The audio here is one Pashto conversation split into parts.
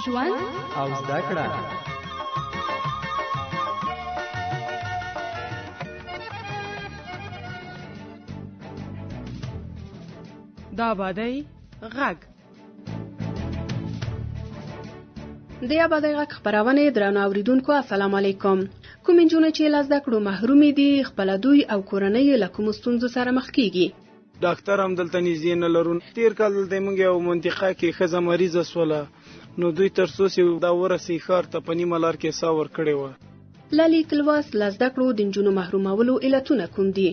ژوند او زده کړه. د آبادۍ غږ د آبادۍ غږ خپرونې درنو اوریدونکو السلام علیکم. کوم نجونې چې له زده کړو محرومې دي خپل دوی او کورنۍ له کوم ستونزو سره مخ کیږي؟ ډاکټر هم دلته نږدې نه لرو. تیر کال د موږ یو منطقه کې ښځه مریضه سوله، نو دوی تر څو چې دا ورسې ښار ته په نیمه لار کې ساه ورکړې وه. له لیک لوست له زده کړو د نجونو محرومولو علتونه کوم دي؟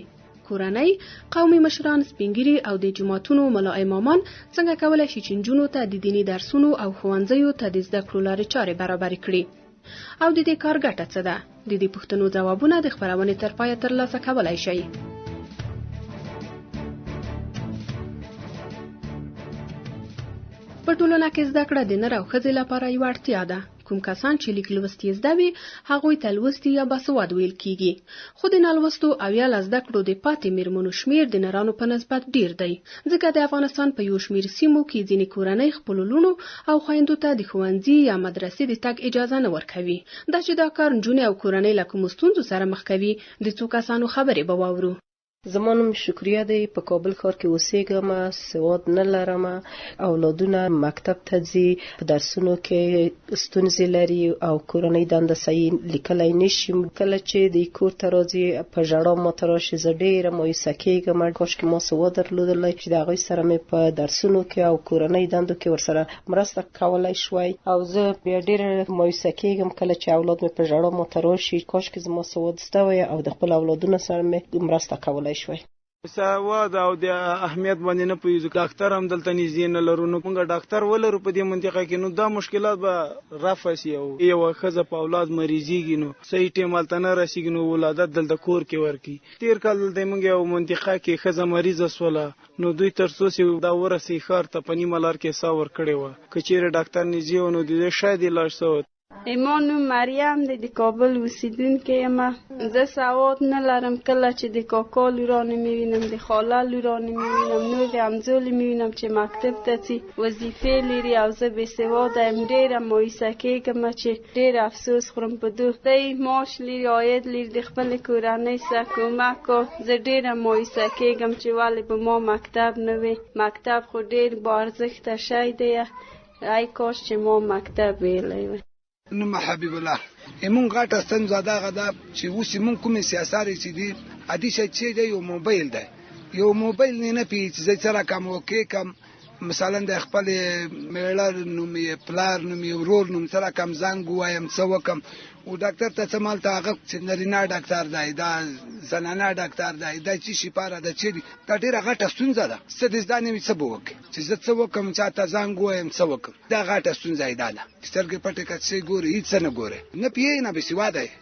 کورنۍ، قومي مشران، سپینګیري او د جماعتونو ملا امامان څنګه کولی شي چې نجونو ته د دیني درسونو او ښوونځیو ته د زده کړو لارې چارې برابرې کړي؟ او د دې کار ګټه څه ده؟ د دې پوښتنو ځوابونه د خپرونې تر پایه ترلاسه کولی شئ. په ټولنه کې زده کړه د نر او ښځې لپاره یوه اړتیا ده. کوم کسان چې لیک لوست یې زده وي هغوی ته لوستي یا باسواد ویل کیږي، خو د نالوستو او یا له زده کړو د پاتې میرمنو شمیر د نرانو په نسبت ډیر دی، ځکه د افغانستان په یو شمیر سیمو کې ځینې کورنۍ خپلو لوڼو او خویندو ته د ښوونځي یا مدرسې د تګ اجازه نه ورکوي. دا چې دا کار نجونې او کورنۍ له کومو ستونزو سره مخ کوي، د څو کسانو خبرې به واورو. زما نوم شکریه دی، په کابل ښار کې اوسېږم، سواد نه لرم، اولادونه مکتب ته ځي، په درسونو کې ستونزې لري او کورنۍ دنده صحیح لیکلی نشي. کله چې د کور ته راځي په ژړا ماته راشي، زه ډېره مایوسه کېږم. کاشکې ما سواد درلودلی چې د هغوی سره مې په درسونو کې او کورنۍ دندو کې ورسره مرسته کولی شوی، او زه بیا ډېره مایوسه کېږم کله چې اولاد مې په ژړا ماته راشي. کاشکې زما سواد زده وی او د خپل اولادونو سره مې مرسته کولی شوی. سواد او د اهمیت باندې نه پوهیږو. ډاکټر هم دلته نږدې نه لرو، نو موږ ډاکټر ولرو په دې منطقه کې، نو دا مشکلات به رفع شي. او یوه ښځه په اولاد مریضېږي نو صحیح ټیم هلته نه رسېږي، نو ولادت دلته کور کې ورکړي. تیر کال دلته موږ یو منطقه کې ښځه مریضه سوله، نو دوی تر څو چې دا ورسې ښار ته په نیمه لار کې ساه ورکړې وه. که چېرې ډاکټر نږدې و نو د دې شاید علاج شوی. ما نوم مریم دی، د کابل اوسیدونکې یم. زه سواد نه لرم. کله چې د کاکا لورانې میوینم، د خاله لورانې میوینم، نورې همزولې میوینم چې مکتب ته ځي، وظیفې لري، او زه بې سواده یم. ډېره مایوسه کېږم چې ډېر افسوس خورم. په دوی معاش لري، عاید لري، د خپلې کورنۍ سره کومک کوي. زه ډېره مایوسه کېږم چې ولې به ما مکتب نه وي. مکتب خو ډېر با ارزښته شی دی. ای کاش چې ما مکتب ویلی وی. نوم حبیب الله. مونږ غټه ستونزه دغه ده چې اوس مونږ کومې سیاسات چې دي عادي شی چې دی یو موبایل دی. یو موبایل نه پیږي چې زه سره کوم وکې کم، مثلا د خپل میړه نوم یې، پلار نوم یې، ورور نوم سره کوم زنګ وایم څه وکم، او ډاکټر ته څه مالته هغه چې نارینه ډاکټر دی، دا زنانه ډاکټر دی، دا چې شي پاره ده چې دا ډېره غټه ستونزه ده. څه د زده نه وي څه به وکړي، چې زه څه وکړم، چا ته زنګ ووایم څه وکړم. دا غټه ستونزه یې دا ده. سترګې پټې که څه ګوري، هېڅ څه نه ګوري، نه پوهېږي نه بېسواده یې.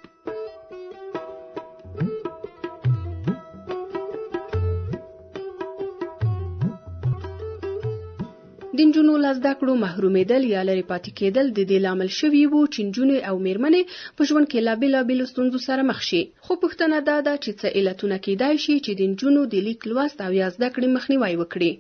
د نجونو له زده کړو محرومېدل یا لرې پاتې کېدل د دې لامل شوي وو چې نجونې او میرمنې په ژوند کې له بېلابېلو ستونزو سره مخ شي. خو پوښتنه دا ده چې څه علتونه کېدای شي چې د نجونو د لیک لوست او یا زده کړې مخنیوی وکړي.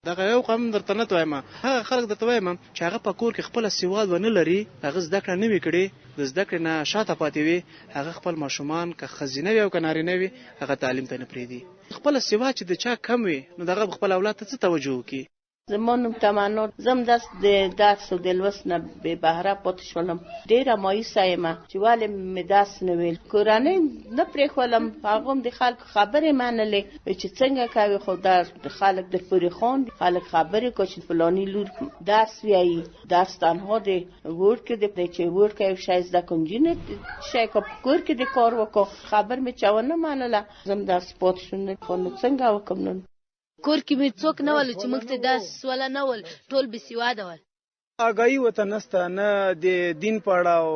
دغه یو قانون درته نه وایم، هغه خلک درته وایم چې هغه په کور کې خپل سواد ونه لري، هغه زده کړه نه وي کړې، د زده کړې نه شاته پاتې وي، هغه خپل ماشومان که ښځینه وي او که نارینه وي هغه تعلیم ته نه پرېږدي. خپل سواد چې د چا کم وي نو دغه خپل اولاد ته څه توجه وکړي. زما نوم تمنا. زم داس د درس او د لوست نه بې بهره پاتې شولم. ډېره مایوسه یم چې ولې مې درس نه ویل. کورنۍ نه پرېښولم، هغه هم د خلکو خبرې منلې چې څنګه کوي، خو د خلک در پورې خواندي. خلک خبرې کوي چې فلاني لور درس ویایي. درس تنها د ور کې دی چې ور کې یو شی زده کوم، جینې شی که په کور کې د کار وکړو. خبر مې چا ونه منله، زم درس پاتې شوم. خو نو څنګه وکړم؟ نو کور کې مې څوک نه ول چې موږ ته درس ولا نه ول، ټول بې سواده ول. آګاهي ورته نشته، نه د دین په اړه، او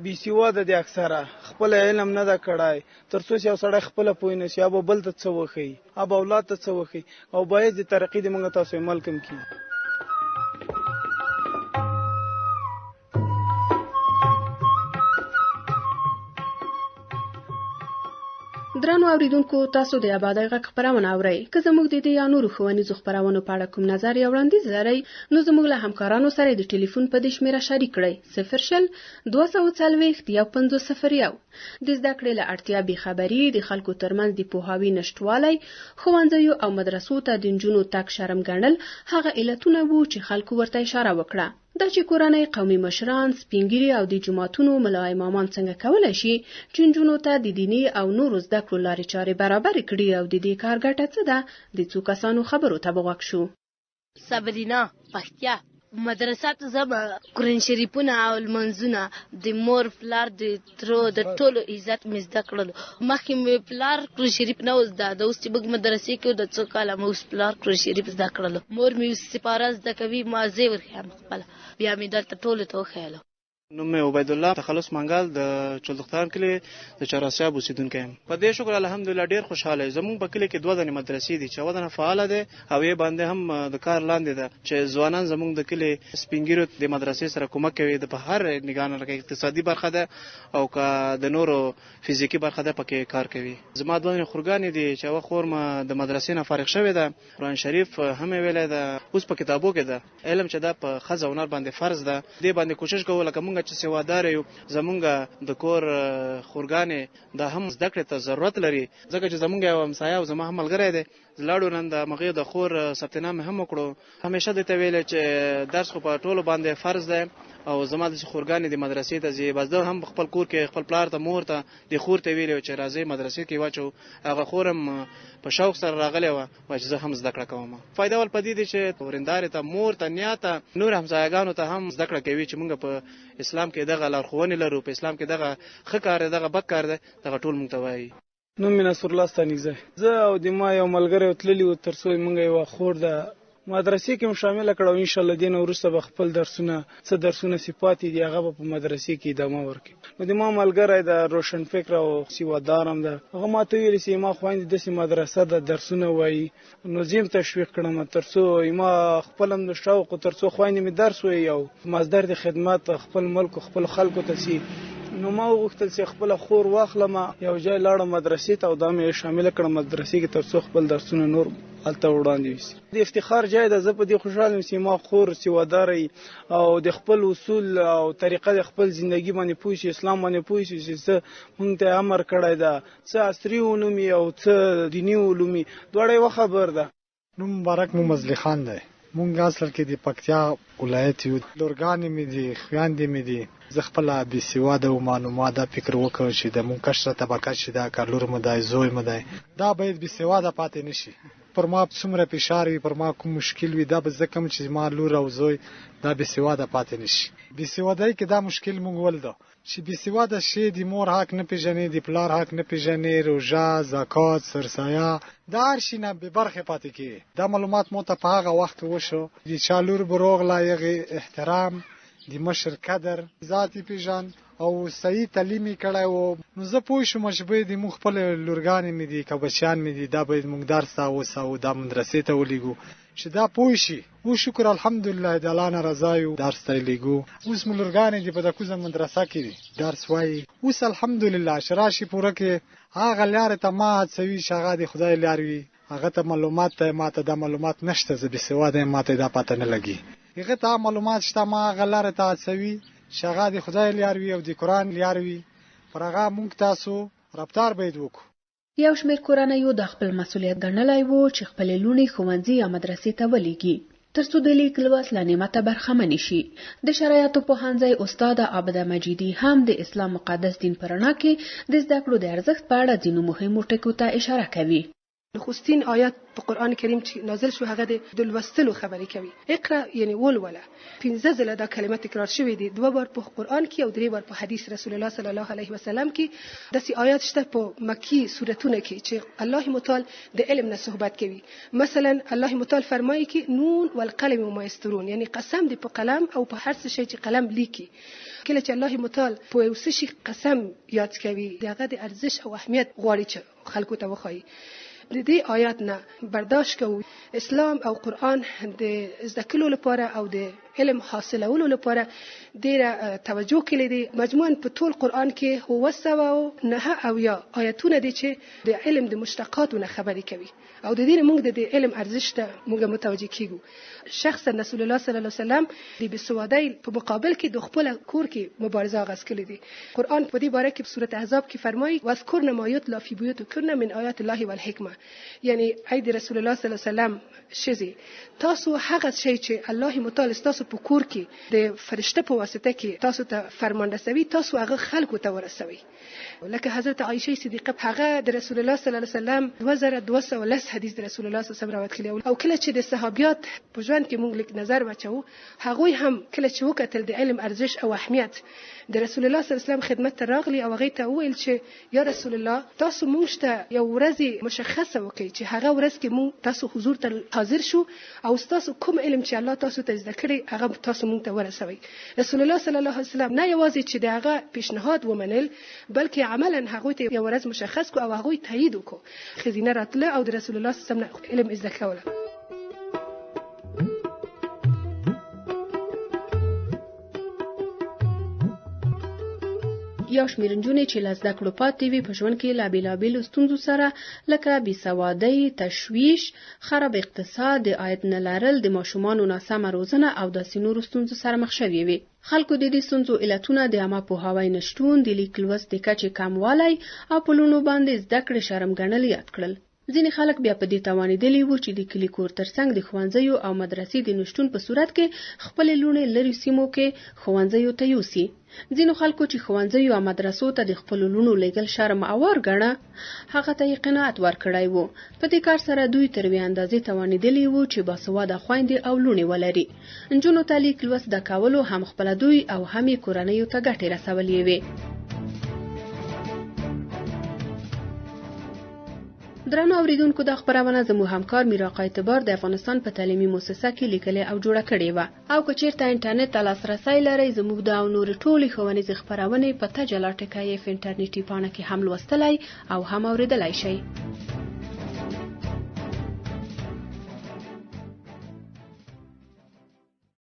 بې سواده دی. اکثره خپل علم نه ده کړی. تر څو چې یو سړی خپله پوه نه شي، اب بل ته څه وښیي، اب اولاد ته څه وښیي، او باید د ترقي د موږ تاسو عمل کم کړي. درنو اوریدونکو تاسو د آبادۍ غږ خپرونه اورئ که زموږ د دې یا نورو ښوونیزو خپرونو په اړه کوم نظر یا وړاندیز لرئ نو زموږ له همکارانو سره د ټلیفون په دې شمیره شریک کړئ 0 240 1501 د زده کړې له اړتیا بېخبري د خلکو ترمنځ د پوهاوي نشتوالی ښوونځیو او مدرسو ته د نجونو تګ شرم ګڼل هغه علتونه وو چې خلکو ورته اشاره وکړه دا چې کورنۍ قومي مشران سپینګیري او د جوماتونو ملا امامان څنګه کولی شي چې نجونو ته د دیني او نورو زده کړو لارې چارې برابرې کړي او د دې کار ګټه څه ده د څو کسانو خبرو ته به غوږ شو. صبرینا پښتیا مدرسه ته زما قرآن شریفونه او لمونځونه د مور پلار د ترو د ټولو عزت مې زده کړلو. مخکې مې پلار قرآن شریف نه و زده د اوس چې موږ مدرسې کې د څو کاله مې اوس پلار قرآن شریف زده کړلو. مور مې اوس سپاره زده کوي ما زه ورښیم خپله بیا مې دلته ټولو ته وښیلو. نوم مې عبیدالله تخلص منګل د چولدختان کلی د چهاراسیاب اوسیدونکی یم. په دې شکر الحمدلله ډېر خوشحاله یم. زموږ په کلي کې 2 دانې مدرسې دي چې یوه دانه فعاله ده او یې باندې هم د کار لاندې ده چې ځوانان زموږ د کلي سپینګیرو د مدرسې سره کومک کوي د په هر نګاه نه لکه اقتصادي برخه ده او که د نورو فزیکي برخه ده پکې کار کوي. زما 2 دانې خورګانې دي چې یوه خور مې د مدرسې نه فارغ شوې ده قرآن شریف هم یې ویلی ده اوس په کتابو کې ده علم چې دا په ښځه هنر باندې فرض ده دې باندې کوشش کوو لکه موږ چې سوادار زمونږ د کور خورګانې دا هم زده کړې ته ضرورت لري ځکه چې زمونږ یو همسایه او زما هم ملګری دی لاړو نن د مغې د خور ثبت نام هم وکړو. همیشه دې ته ویل چې درس خو په ټولو باندې فرض دی او زما د خورګانې د مدرسې ته ځي بس ده هم خپل کور کې خپل پلار ته مور ته د خور ته ویل چې راځي مدرسې کې واچو. هغه خورم په شوق سره راغلی و چې زه هم زده کړه کوم. فایده ول پدې دي چې ورندارې ته مور ته نیا ته نور همسایګانو ته هم زده کړه کوي چې موږ په اسلام کې دغه لارښوونې لرو په اسلام کې دغه ښه کار دی دغه بد کار دی دغه ټول موږ ته وایي. نوم مې نصرالله ستانیزی زه او د ما یو ملګری تللي وو تر څو موږ یوه خور ده مدرسې کې هم شامله کړه او انشاءالله دې نه وروسته به خپل درسونه څه درسونه صفات دي هغه به په مدرسې کې ادامه ورکړي. نو د ما ملګری د روشن فکر او سیوادار هم ده هغه ما ته ویلي چې ما خویندې داسې مدرسه ده درسونه وایي نو زه هم تشویق کړم تر څو ما خپل هم د شوق تر څو خویندې مې درس وایي او مصدر د خدمت خپل ملک او خپل خلکو ته سي نو ما وغوښتل چې خپله خور واخلم یو ځای لاړم مدرسې ته او دا مې شامله کړم مدرسې کې تر څو خپل درسونه نور هلته وړاندې وسي. د افتخار ځای ده زه په دې خوشحاله یم چې ما خور سواداره او د خپل اصول او طریقه د خپل زندگی باندې پوه شي اسلام باندې پوه شي چې څه موږ ته امر کړی ده څه عصري علوم او څه دیني علوم دواړه یوه خبر ده. نوم مبارک مو مزلی خان دی. مونږ اصل کې د پکتیا ولایت یو لورګانې مې دي خویندې مې دي زه خپله بې سواده وم نو ما دا فکر وکړ چې د مونږ کشره طبقه چې دا که لور مې دی زوی مې دی دا باید بې سواده پاتې نه شي. پر ما څومره فشار وي پر ما کوم مشکل وي دا به زه کوم چې ما لور او زوی دا بې سواده پاتې نه شي. بې سوادۍ کې دا مشکل مونږ ولده چې بې سواده شي د مور حق نه پېژني د پلار حق نه پېژني روژه زکات سرسایه دا هر شي نه بې برخې پاتې کېږي. دا معلومات مو ته په هغه وخت وشو د چا لور به روغله هغې احترام د مشر قدر ذات یې پېژند او صحیح تعلیم یې کړی و نو زه پوه شوم چې باید موږ خپلې لورګانې مې دي که بچیان مې دي دا باید موږ درس ته وسو دا مدرسې ته ولېږو چې دا پوه شي. او شکر الحمدلله د الله نه رضا یو درس ته یې لېږو. اوس مو لورګانې دي په د کوزه مدرسه کې دي درس وایي. اوس الحمدلله چې راشي پوره کې هغه لارې ته ما هڅوي چې هغه د خدای لار وي هغه ته معلومات ته ما ته دا معلومات نشته زه بې سواده یم ما ته دا پته نه لګي هغه ته معلومات شته ما هغه لارې ته هڅوي چې هغه د خدای لار وي او د قرآن لار وي پر هغه موږ تاسو رفتار باید وکړو. یو شمېر کورنیو د خپل مسؤلیت ګڼلی و چې خپلې لوڼې ښوونځي یا مدرسې ته ولېږي تر څو د لیک لوست له نعمته برخمنې شي. د شرایطو پوهنځی استاده عابده مجیدي هم د اسلام مقدس دین په رڼا کې د زده کړو د ارزښت په اړه ځینو مهمو ټکو ته اشاره کوي. نخستین آیات په قرآن کریم چې نازل شو هغه د لوستلو خبرې کوي. اقرا یعنی ولوله 15 ځله دا کلمه تکرار شوې دي 2 بار په قرآن کې او 3 بار په حدیث رسول الله صلی الله علیه وسلم کې. داسې آیات شته په مکی سورتونه کې چې الله متعال د علم نه صحبت کوي. مثلا الله متعال فرمایي کې نون والقلم وما یسطرون یعنی قسم دی په قلم او په هر څه شی چې قلم لیکي. کله چې الله متعال په یو څه شي قسم یاد کوي دغه د ارزش او اهمیت غواړي چې خلکو ته وښایي. د دې آیات نه برداشت کوو اسلام او قرآن د زده کولو لپاره او د علم حاصلولو لپاره ډیره توجه کړې دي. مجموعاً په ټول قرآن کې 909 آیتونه دي چې د علم د مشتقاتو نه خبرې کوي او د دې موږ د علم ارزښت ته موږ متوجه کیږو. شخصا رسول الله صلی الله علیه وسلم د بسوادۍ په مقابل کې د خپل کور کې مبارزه غس کړې دي. قرآن په دې باره کې په سورۃ احزاب کې فرمایي واذکرن ما یتلی فی بیوتکن من آیات الله والحکمه، یعنی ای د رسول الله صلی الله علیه وسلم شزي تاسو هغه شی چې الله متعال تاسو په کور کې د فرشته په واسطه کې تاسو ته فرمان رسوي تاسو هغه خلکو ته ورسوي. لکه حضرت عایشه صدیقه هغه د رسول الله صلی الله علیه وسلم 2210 حدیث د رسول الله صلی الله علیه وسلم روایت کړي او کله چې د صحابیات په ژوند کې موږ لیک نظر واچو هغه هم کله چې وکتل د علم ارزښت او اهمیت د رسول الله صلی الله علیه وسلم خدمت ته راغلی او هغه ته وویل چې یا رسول الله تاسو موږ ته یو ورځ مشخصه وکړئ چې هغه ورځ کې موږ تاسو حضور ته حاضر شو او تاسو کوم علم چې الله تاسو ته زده کړی هغه تاسو موږ ته ورسوي. رسول الله صلی الله علیه وسلم نه یوازې چې دغه پیشنهاد ومنل بلکې عملاً هغه ته یو ورځ مشخص کو او هغه تایید وکړو. خزینه راتله او د رسول الله صلی الله علیه وسلم علم زده کوله. یا شمېر نجونې چې له زده کړو پاتې وي په ژوند کې له بېلابېلو ستونزو سره لکه بېسوادۍ، تشویش، خراب اقتصاد، د عاید نه لرل، د ماشومانو ناسمه روزنه او داسې نورو ستونزو سره مخ شوي وي. خلکو د دې ستونزو علتونه د عامه پوهاوي نشتون، د لیک لوست د کچې کموالی او په لوڼو باندې زده کړې شرم ګڼل یاد کړل. ځینې خلک بیا په دې توانېدلي وو چې د کلي کور ترڅنګ د ښوونځیو او مدرسې د نشتون په صورت کې خپلې لوڼې لرې سیمو کې ښوونځیو ته یوسي. ځینو خلکو چې ښوونځیو او مدرسو ته د خپلو لوڼو لیږل شرم اوار ګڼه هغه ته یې قناعت ورکړی وو. په دې کار سره دوی تر یوې اندازې توانېدلي وو چې باسواده خویندې او لوڼې ولري. نجونو ته لیک لوست زده کولو هم خپله دوی او هم یې کورنیو ته ګټې رسولې وې. درنو اوریدونکو د خبرونه زموږ همکار میراق اعتبار د افغانستان په تعلیمي مؤسسه کې لیکلې او جوړه کړې و او که چیرته انټرنیټ ته لاسرسی لرئ زموږ د نور ټولې ښوونیزې خبرونه په تجلا ټکایف انټرنیټي پاڼه کې هم لوستلای او هم اوریدلای شئ.